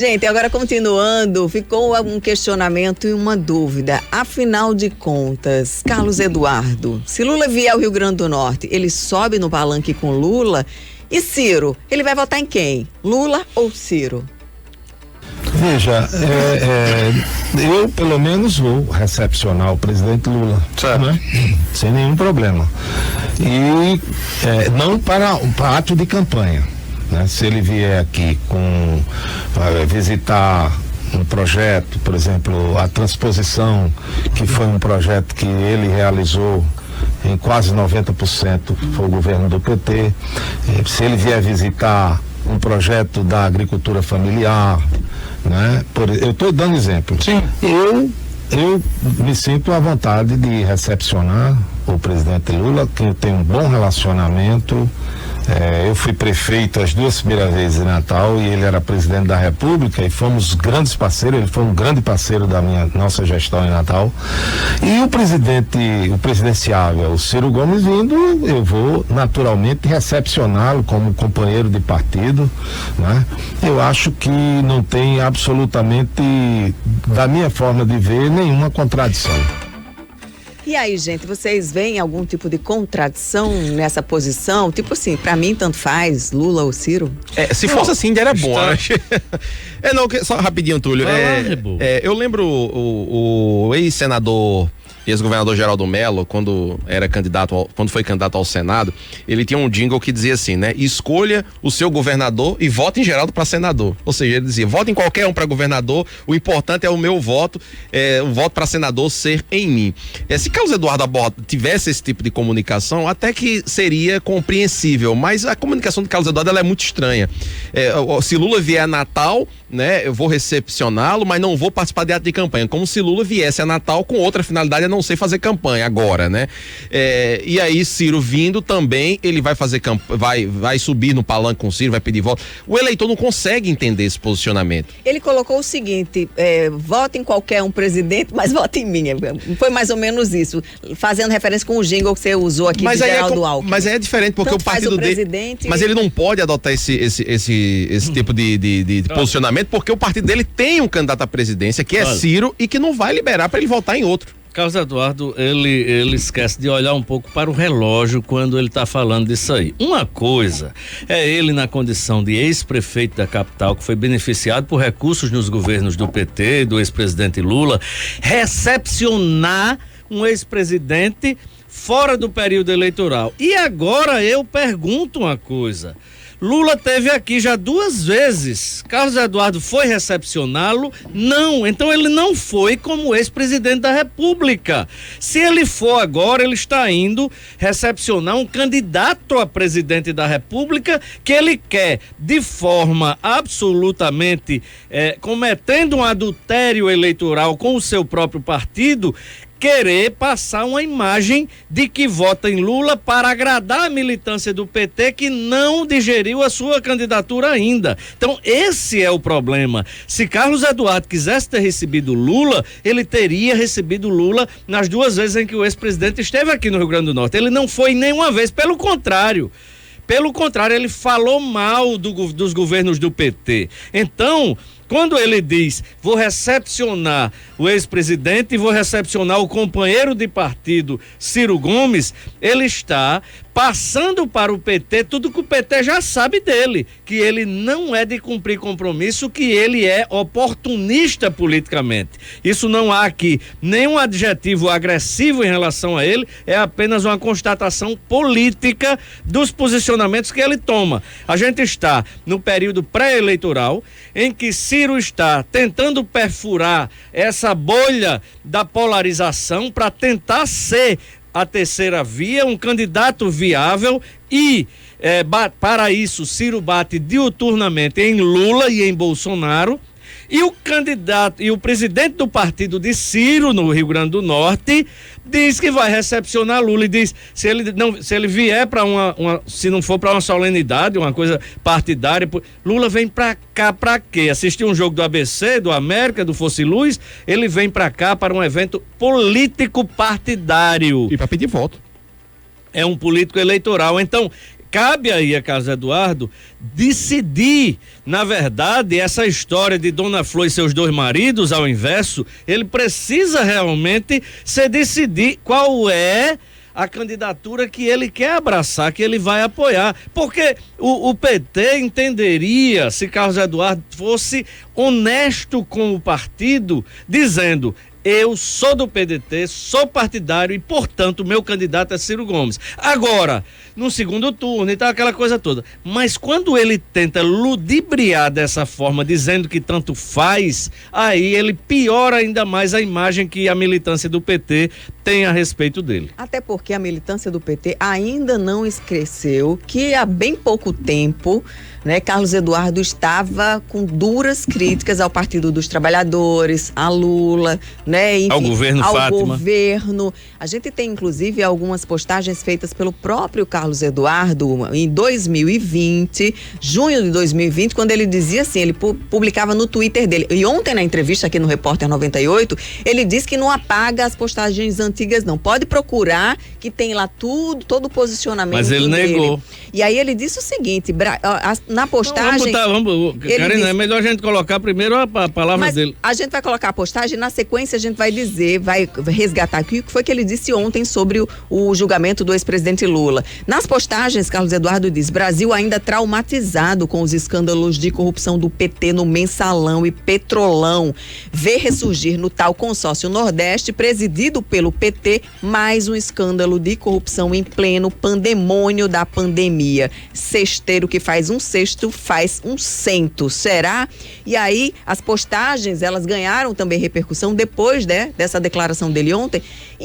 Gente, agora continuando, ficou um questionamento e uma dúvida. Afinal de contas, Carlos Eduardo, se Lula vier ao Rio Grande do Norte, ele sobe no palanque com Lula? E Ciro, ele vai votar em quem? Lula ou Ciro? Veja, eu pelo menos vou recepcionar o presidente Lula, né? Sem nenhum problema. E não para ato de campanha. Né? Se ele vier aqui visitar um projeto, por exemplo, a transposição, que foi um projeto que ele realizou em quase 90%, foi o governo do PT. Se ele vier visitar um projeto da agricultura familiar, né? Eu estou dando exemplo. Sim. Eu me sinto à vontade de recepcionar o presidente Lula, que eu tenho um bom relacionamento. Eu fui prefeito as 2 primeiras vezes em Natal e ele era presidente da República e fomos grandes parceiros. Ele foi um grande parceiro da nossa gestão em Natal. E o presidenciável, o Ciro Gomes vindo, eu vou naturalmente recepcioná-lo como companheiro de partido, né? Eu acho que não tem absolutamente, da minha forma de ver, nenhuma contradição. E aí, gente, vocês veem algum tipo de contradição nessa posição? Tipo assim, pra mim tanto faz, Lula ou Ciro? Se fosse assim, ainda era bom. Só rapidinho, Túlio. Eu lembro o ex-senador e ex-governador Geraldo Mello, quando foi candidato ao Senado, ele tinha um jingle que dizia assim, né? Escolha o seu governador e vote em Geraldo para senador. Ou seja, ele dizia, vote em qualquer um para governador, o importante é o meu voto, o voto para senador ser em mim. Se Carlos Eduardo tivesse esse tipo de comunicação, até que seria compreensível, mas a comunicação de Carlos Eduardo ela é muito estranha. Se Lula vier a Natal, né, eu vou recepcioná-lo, mas não vou participar de ato de campanha, como se Lula viesse a Natal com outra finalidade, a não sei fazer campanha agora, né? E aí Ciro vindo também, ele vai fazer vai subir no palanque com o Ciro, vai pedir voto. O eleitor não consegue entender esse posicionamento. Ele colocou o seguinte, vote em qualquer um presidente, mas vote em mim. Foi mais ou menos isso, fazendo referência com o jingle que você usou aqui de Geraldo Alckmin. Mas aí é diferente, porque tanto o partido dele... Mas ele não pode adotar esse tipo de posicionamento, porque o partido dele tem um candidato à presidência, que é Ciro, e que não vai liberar para ele votar em outro. Carlos Eduardo, ele esquece de olhar um pouco para o relógio quando ele está falando disso aí. Uma coisa é ele na condição de ex-prefeito da capital, que foi beneficiado por recursos nos governos do PT, do ex-presidente Lula, recepcionar um ex-presidente fora do período eleitoral. E agora eu pergunto uma coisa. Lula teve aqui já 2 vezes. Carlos Eduardo foi recepcioná-lo? Não. Então ele não foi como ex-presidente da República. Se ele for agora, ele está indo recepcionar um candidato a presidente da República que ele quer, de forma absolutamente cometendo um adultério eleitoral com o seu próprio partido, querer passar uma imagem de que vota em Lula para agradar a militância do PT que não digeriu a sua candidatura ainda. Então esse é o problema. Se Carlos Eduardo quisesse ter recebido Lula, ele teria recebido Lula nas 2 vezes em que o ex-presidente esteve aqui no Rio Grande do Norte. Ele não foi nenhuma vez, pelo contrário, ele falou mal dos governos do PT. Então, quando ele diz, vou recepcionar o ex-presidente e vou recepcionar o companheiro de partido Ciro Gomes, ele está passando para o PT tudo que o PT já sabe dele, que ele não é de cumprir compromisso, que ele é oportunista politicamente. Isso não há aqui nenhum adjetivo agressivo em relação a ele, é apenas uma constatação política dos posicionamentos que ele toma. A gente está no período pré-eleitoral, em que Ciro está tentando perfurar essa bolha da polarização para tentar ser a terceira via, um candidato viável e para isso Ciro bate diuturnamente em Lula e em Bolsonaro. E o candidato e o presidente do partido de Ciro no Rio Grande do Norte diz que vai recepcionar Lula e diz se ele vier para se não for para uma solenidade, uma coisa partidária, Lula vem para cá para quê? Assistir um jogo do ABC, do América, do Fosse Luz, ele vem para cá para um evento político partidário. E para pedir voto. É um político eleitoral. Então, Cabe aí a Carlos Eduardo decidir. Na verdade, essa história de Dona Flor e seus 2 maridos, ao inverso, ele precisa realmente se decidir qual é a candidatura que ele quer abraçar, que ele vai apoiar. Porque o PT entenderia, se Carlos Eduardo fosse honesto com o partido, dizendo: eu sou do PDT, sou partidário e, portanto, meu candidato é Ciro Gomes. Agora, no segundo turno e tal, aquela coisa toda. Mas quando ele tenta ludibriar dessa forma, dizendo que tanto faz, aí ele piora ainda mais a imagem que a militância do PT tem a respeito dele. Até porque a militância do PT ainda não esqueceu que há bem pouco tempo, né, Carlos Eduardo estava com duras críticas ao Partido dos Trabalhadores, a Lula, né, enfim, ao governo Fátima. Governo. A gente tem inclusive algumas postagens feitas pelo próprio Carlos Eduardo em 2020, junho de 2020, quando ele dizia assim, ele publicava no Twitter dele. E ontem na entrevista aqui no Repórter 98, ele disse que não apaga as postagens antigas não. Pode procurar que tem lá tudo, todo o posicionamento dele. Mas ele negou. E aí ele disse o seguinte, na postagem... Karina, é melhor a gente colocar primeiro a palavra dele. A gente vai colocar a postagem, na sequência a gente vai dizer, vai resgatar aqui o que foi que ele disse ontem sobre o julgamento do ex-presidente Lula. Nas postagens, Carlos Eduardo diz: Brasil ainda traumatizado com os escândalos de corrupção do PT no Mensalão e Petrolão. Vê ressurgir no tal consórcio Nordeste, presidido pelo PT, mais um escândalo de corrupção em pleno pandemônio da pandemia. Cesteiro que faz um cesto, faz um cento. Será? E aí, as postagens, elas ganharam também repercussão depois, né, dessa declaração dele ontem.